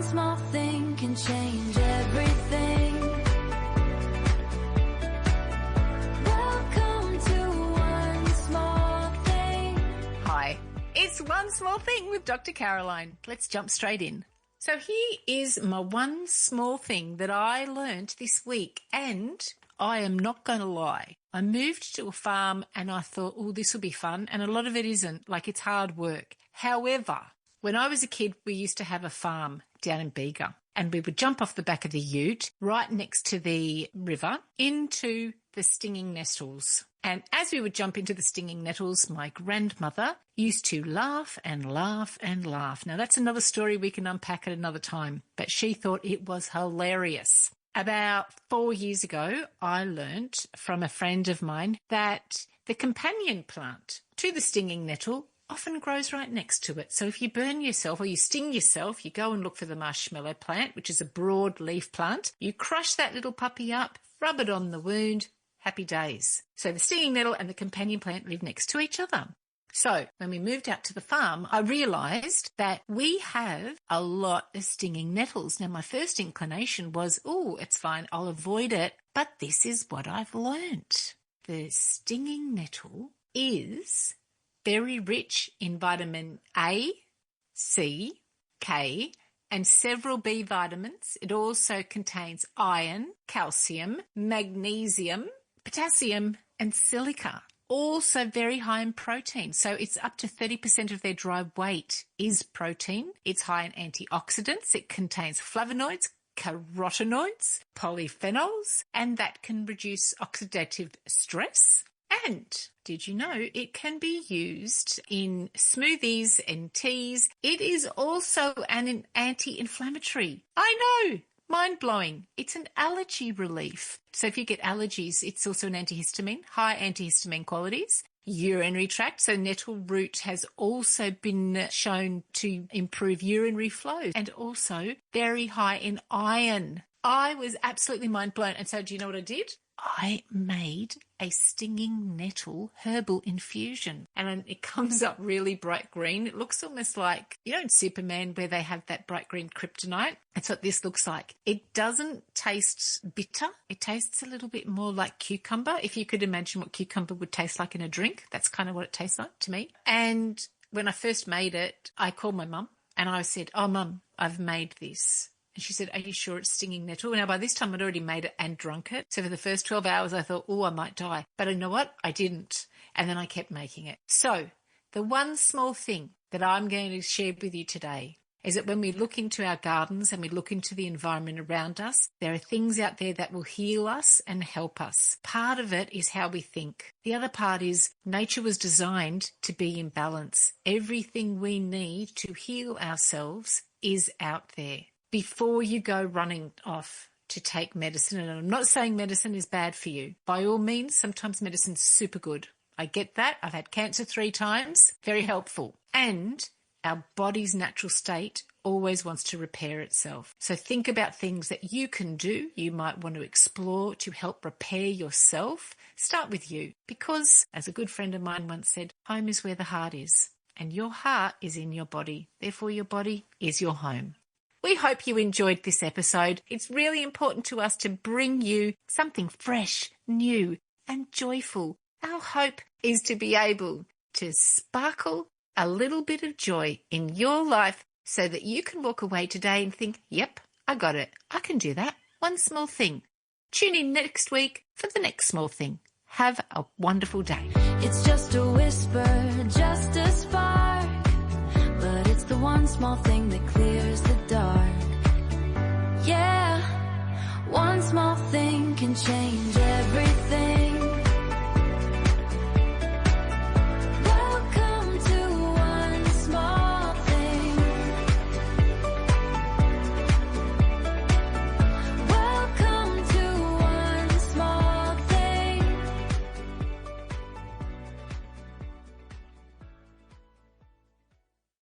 small thing can change everything. Welcome to One Small Thing. Hi, it's One Small Thing with Dr. Caroline. Let's jump straight in. So here is my one small thing that I learnt this week, and I am not going to lie. I moved to a farm and I thought, oh, this will be fun. And a lot of it isn't, like it's hard work. However, when I was a kid, we used to have a farm down in Bega, and we would jump off the back of the ute right next to the river into the stinging nettles. And as we would jump into the stinging nettles, my grandmother used to laugh and laugh and laugh. Now, that's another story we can unpack at another time, but she thought it was hilarious. About 4 years ago, I learnt from a friend of mine that the companion plant to the stinging nettle often grows right next to it. So if you burn yourself or you sting yourself, you go and look for the marshmallow plant, which is a broad leaf plant. You crush that little puppy up, rub it on the wound, happy days. So the stinging nettle and the companion plant live next to each other. So when we moved out to the farm, I realised that we have a lot of stinging nettles. Now, my first inclination was, oh, it's fine, I'll avoid it. But this is what I've learnt. The stinging nettle is very rich in vitamin A, C, K, and several B vitamins. It also contains iron, calcium, magnesium, potassium, and silica. Also very high in protein. So it's up to 30% of their dry weight is protein. It's high in antioxidants. It contains flavonoids, carotenoids, polyphenols, and that can reduce oxidative stress. And did you know it can be used in smoothies and teas? It is also an anti-inflammatory. I know, mind-blowing. It's an allergy relief. So if you get allergies, it's also an antihistamine, high antihistamine qualities. Urinary tract, so nettle root has also been shown to improve urinary flow, and also very high in iron. I was absolutely mind-blown. And so do you know what I did? I made a stinging nettle herbal infusion, and it comes up really bright green. It looks almost like, you know, in Superman where they have that bright green kryptonite. That's what this looks like. It doesn't taste bitter. It tastes a little bit more like cucumber. If you could imagine what cucumber would taste like in a drink, that's kind of what it tastes like to me. And when I first made it, I called my mum and I said, oh, Mum, I've made this. And she said, are you sure it's stinging nettle? Now, by this time, I'd already made it and drunk it. So for the first 12 hours, I thought, oh, I might die. But you know what? I didn't. And then I kept making it. So the one small thing that I'm going to share with you today is that when we look into our gardens and we look into the environment around us, there are things out there that will heal us and help us. Part of it is how we think. The other part is nature was designed to be in balance. Everything we need to heal ourselves is out there. Before you go running off to take medicine, and I'm not saying medicine is bad for you. By all means, sometimes medicine's super good. I get that. I've had cancer 3 times. Very helpful. And our body's natural state always wants to repair itself. So think about things that you can do, you might want to explore to help repair yourself. Start with you. Because, as a good friend of mine once said, home is where the heart is. And your heart is in your body. Therefore, your body is your home. We hope you enjoyed this episode. It's really important to us to bring you something fresh, new, and joyful. Our hope is to be able to sparkle a little bit of joy in your life so that you can walk away today and think, yep, I got it. I can do that. One small thing. Tune in next week for the next small thing. Have a wonderful day. It's just a whisper, just a spark, but it's the one small thing that clears the dark. Yeah, one small thing can change everything.